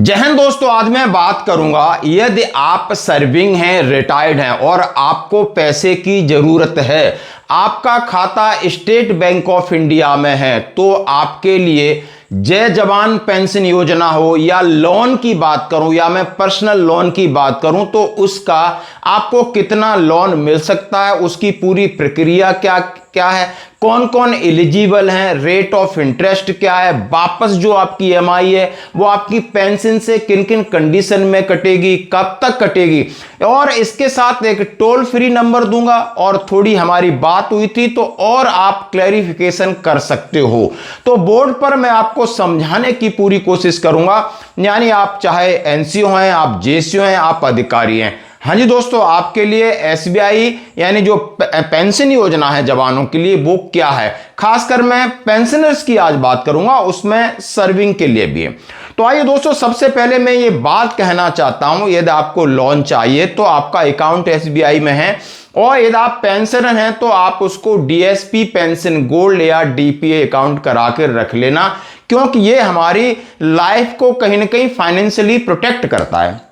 जय हिंद दोस्तों, आज मैं बात करूंगा यदि आप सर्विंग हैं, रिटायर्ड हैं और आपको पैसे की जरूरत है, आपका खाता स्टेट बैंक ऑफ इंडिया में है, तो आपके लिए जय जवान पेंशन योजना हो या लोन की बात करूं या मैं पर्सनल लोन की बात करूं तो उसका आपको कितना लोन मिल सकता है, उसकी पूरी प्रक्रिया क्या क्या है, कौन कौन एलिजिबल हैं, रेट ऑफ इंटरेस्ट क्या है, वापस जो आपकी ईएमआई है वो आपकी पेंशन से किन किन कंडीशन में कटेगी, कब तक कटेगी, और इसके साथ एक टोल फ्री नंबर दूंगा और थोड़ी हमारी बात हुई थी तो और आप क्लैरिफिकेशन कर सकते हो। तो बोर्ड पर मैं आपको समझाने की पूरी कोशिश करूंगा, यानी आप चाहे एनसीओ हैं, आप जेसीओ हैं, आप अधिकारी हैं। हाँ जी दोस्तों, आपके लिए एसबीआई यानी जो पेंशन योजना है जवानों के लिए वो क्या है, खासकर मैं पेंशनर्स की आज बात करूंगा, उसमें सर्विंग के लिए भी है। तो आइए दोस्तों, सबसे पहले मैं ये बात कहना चाहता हूं, यदि आपको लोन चाहिए तो आपका अकाउंट एसबीआई में है, और यदि आप पेंशनर हैं तो आप उसको डीएसपी पेंशन गोल्ड या डीपीए अकाउंट करा कर रख लेना, क्योंकि ये हमारी लाइफ को कहीं ना कहीं फाइनेंशियली प्रोटेक्ट करता है।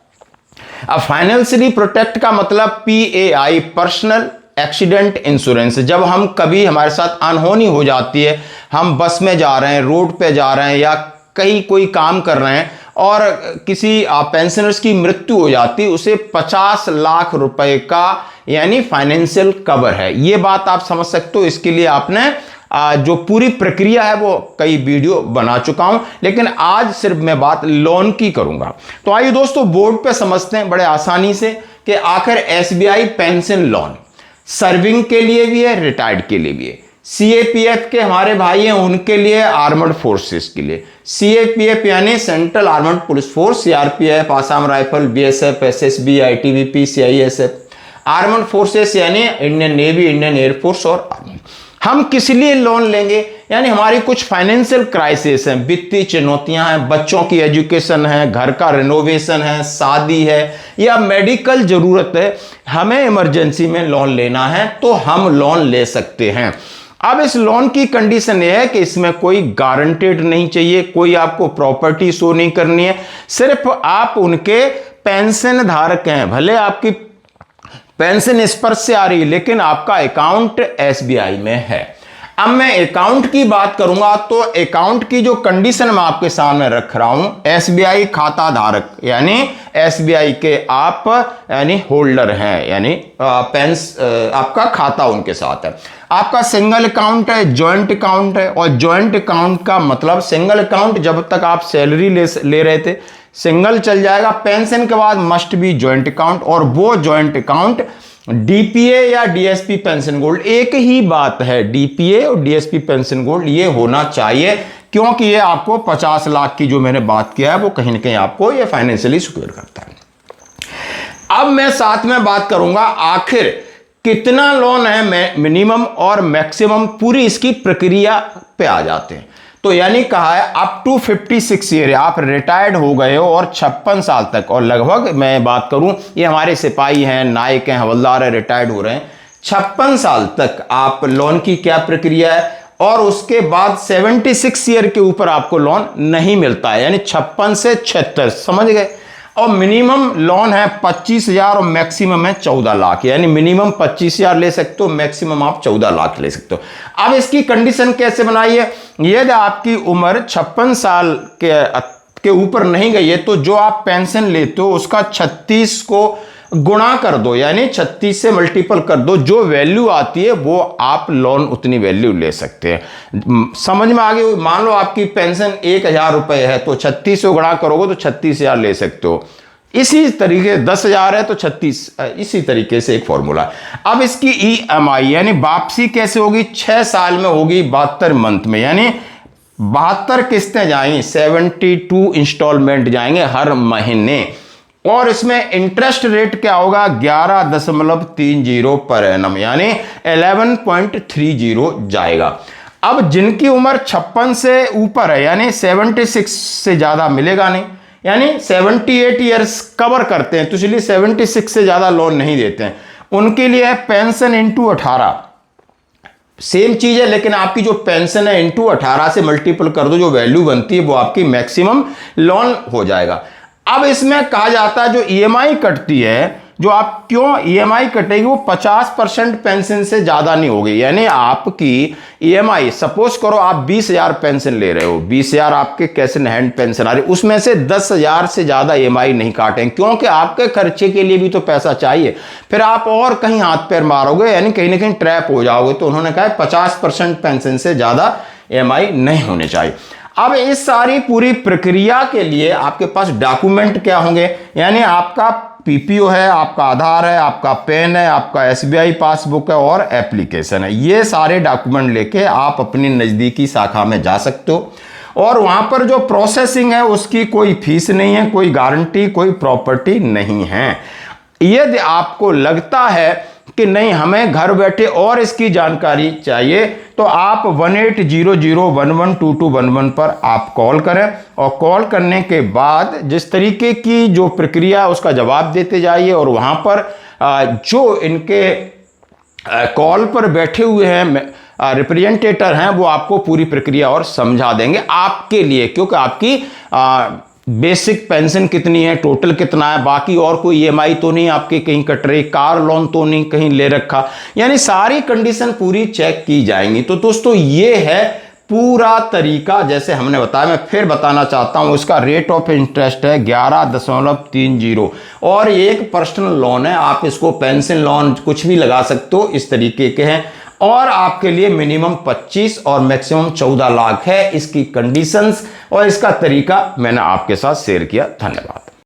अब फाइनेंशियली प्रोटेक्ट का मतलब पीएआई, पर्सनल एक्सीडेंट इंश्योरेंस। जब हम कभी हमारे साथ अनहोनी हो जाती है, हम बस में जा रहे हैं, रोड पे जा रहे हैं या कहीं कोई काम कर रहे हैं और किसी पेंशनर्स की मृत्यु हो जाती है, उसे 50 लाख रुपए का यानी फाइनेंशियल कवर है। ये बात आप समझ सकते हो। इसके लिए आपने जो पूरी प्रक्रिया है वो कई वीडियो बना चुका हूं, लेकिन आज सिर्फ मैं बात लोन की करूंगा। तो आइए दोस्तों, बोर्ड पे समझते हैं बड़े आसानी से कि आखिर एसबीआई पेंशन लोन सर्विंग के लिए भी है, रिटायर्ड के लिए भी है। सीएपीएफ के हमारे भाई हैं उनके लिए, आर्मर्ड फोर्सेस के लिए। सीएपीएफ यानी central armoured police force, CRPF, Assam rifle, BSF, SSB, ITBP, CISF. Armoured forces यानी इंडियन नेवी, इंडियन एयरफोर्स और आर्मी। हम किस लिए लोन लेंगे, यानी हमारी कुछ फाइनेंशियल क्राइसिस हैं, वित्तीय चुनौतियां हैं, बच्चों की एजुकेशन है, घर का रिनोवेशन है, शादी है या मेडिकल जरूरत है, हमें इमरजेंसी में लोन लेना है तो हम लोन ले सकते हैं। अब इस लोन की कंडीशन यह है कि इसमें कोई गारंटेड नहीं चाहिए, कोई आपको प्रॉपर्टी शो नहीं करनी है, सिर्फ आप उनके पेंशन धारक हैं। भले आपकी पेंशन स्पर्श से आ रही है लेकिन आपका अकाउंट एसबीआई में है। अब मैं अकाउंट की बात करूंगा तो अकाउंट की जो कंडीशन मैं आपके सामने रख रहा हूं, एसबीआई खाता धारक यानी एसबीआई के आप यानी होल्डर हैं, यानी आपका खाता उनके साथ है। आपका सिंगल अकाउंट है, जॉइंट अकाउंट है, और जॉइंट अकाउंट का मतलब सिंगल अकाउंट जब तक आप सैलरी ले रहे थे सिंगल चल जाएगा, पेंशन के बाद मस्ट बी जॉइंट अकाउंट, और वो जॉइंट अकाउंट डीपीए या डीएसपी पेंशन गोल्ड, एक ही बात है, डीपीए और डीएसपी पेंशन गोल्ड ये होना चाहिए, क्योंकि ये आपको 50 लाख की जो मैंने बात किया है वो कहीं ना कहीं आपको ये फाइनेंशियली सिक्योर करता है। अब मैं साथ में बात करूंगा आखिर कितना लोन है, मिनिमम और मैक्सिमम, पूरी इसकी प्रक्रिया पे आ जाते हैं। तो यानी कहा है अप टू 56 ईयर, आप रिटायर्ड हो गए हो और 56 साल तक, और लगभग मैं बात करूं ये हमारे सिपाही हैं, नायक हैं, हवलदार हैं, रिटायर्ड हो रहे हैं, 56 साल तक आप लोन की क्या प्रक्रिया है, और उसके बाद 76 ईयर के ऊपर आपको लोन नहीं मिलता है, यानी 56 से 76, समझ गए। और मिनिमम लोन है 25,000 और मैक्सिमम है 14 लाख, यानी मिनिमम 25,000 ले सकते हो, मैक्सिमम आप 14 लाख ले सकते हो। अब इसकी कंडीशन कैसे बनाई है, यदि आपकी उम्र 56 साल के ऊपर नहीं गई है तो जो आप पेंशन लेते हो उसका 36 को गुणा कर दो, यानी 36 से मल्टीपल कर दो, जो वैल्यू आती है वो आप लोन उतनी वैल्यू ले सकते हैं। समझ में आ गई। मान लो आपकी पेंशन 1,000 रुपए है तो 36 से गुणा करोगे तो 36,000 ले सकते हो। इसी तरीके 10,000 है तो 36, इसी तरीके से एक फॉर्मूला। अब इसकी ईएमआई यानी वापसी कैसे होगी, 6 साल में होगी 72 मंथ में, यानी 72 किस्तें जाएंगी, 72 इंस्टॉलमेंट जाएंगे हर महीने, और इसमें इंटरेस्ट रेट क्या होगा, 11.30 पर एनम, यानी 11.30 जाएगा। अब जिनकी उम्र 56 से ऊपर है यानी 76 से ज्यादा मिलेगा नहीं, यानी 78 ईयर्स कवर करते हैं, तो इसलिए 76 से ज्यादा लोन नहीं देते हैं, उनके लिए है पेंशन इंटू 18, सेम चीज है, लेकिन आपकी जो पेंशन है इंटू 18 से मल्टीपल कर दो, जो वैल्यू बनती है वो आपकी मैक्सिमम लोन हो जाएगा। अब इसमें कहा जाता है जो ईएमआई कटती है, जो आप क्यों ईएमआई कटेगी, वो 50% पेंशन से ज्यादा नहीं होगी। यानी आपकी ईएमआई, सपोज करो आप 20,000 पेंशन ले रहे हो, 20,000 आपके कैश इन हैंड पेंशन आ रही, उसमें से 10,000 से ज्यादा ईएमआई नहीं काटेंगे, क्योंकि आपके खर्चे के लिए भी तो पैसा चाहिए। फिर आप और कहीं हाथ पैर मारोगे, यानी कहीं ना कहीं ट्रैप हो जाओगे। तो उन्होंने कहा 50% पेंशन से ज्यादा ईएमआई नहीं होने चाहिए। अब इस सारी पूरी प्रक्रिया के लिए आपके पास डॉक्यूमेंट क्या होंगे, यानी आपका पीपीओ है, आपका आधार है, आपका पैन है, आपका एसबीआई पासबुक है और एप्लीकेशन है। ये सारे डॉक्यूमेंट लेके आप अपनी नज़दीकी शाखा में जा सकते हो और वहां पर जो प्रोसेसिंग है उसकी कोई फीस नहीं है, कोई गारंटी, कोई प्रॉपर्टी नहीं है। यदि आपको लगता है कि नहीं हमें घर बैठे और इसकी जानकारी चाहिए, तो आप 1800112211 पर आप कॉल करें और कॉल करने के बाद जिस तरीके की जो प्रक्रिया है उसका जवाब देते जाइए और वहां पर जो इनके कॉल पर बैठे हुए हैं रिप्रेजेंटेटर हैं वो आपको पूरी प्रक्रिया और समझा देंगे आपके लिए, क्योंकि आपकी बेसिक पेंशन कितनी है, टोटल कितना है, बाकी और कोई ईएमआई तो नहीं आपके कहीं कट रही, कार लोन तो नहीं कहीं ले रखा, यानी सारी कंडीशन पूरी चेक की जाएंगी। तो दोस्तों ये है पूरा तरीका, जैसे हमने बताया। मैं फिर बताना चाहता हूं, इसका रेट ऑफ इंटरेस्ट है 11.30 और एक पर्सनल लोन है, आप इसको पेंशन लोन कुछ भी लगा सकते हो, इस तरीके के हैं। और आपके लिए मिनिमम 25 और मैक्सिमम 14 लाख है इसकी कंडीशंस, और इसका तरीका मैंने आपके साथ शेयर किया। धन्यवाद।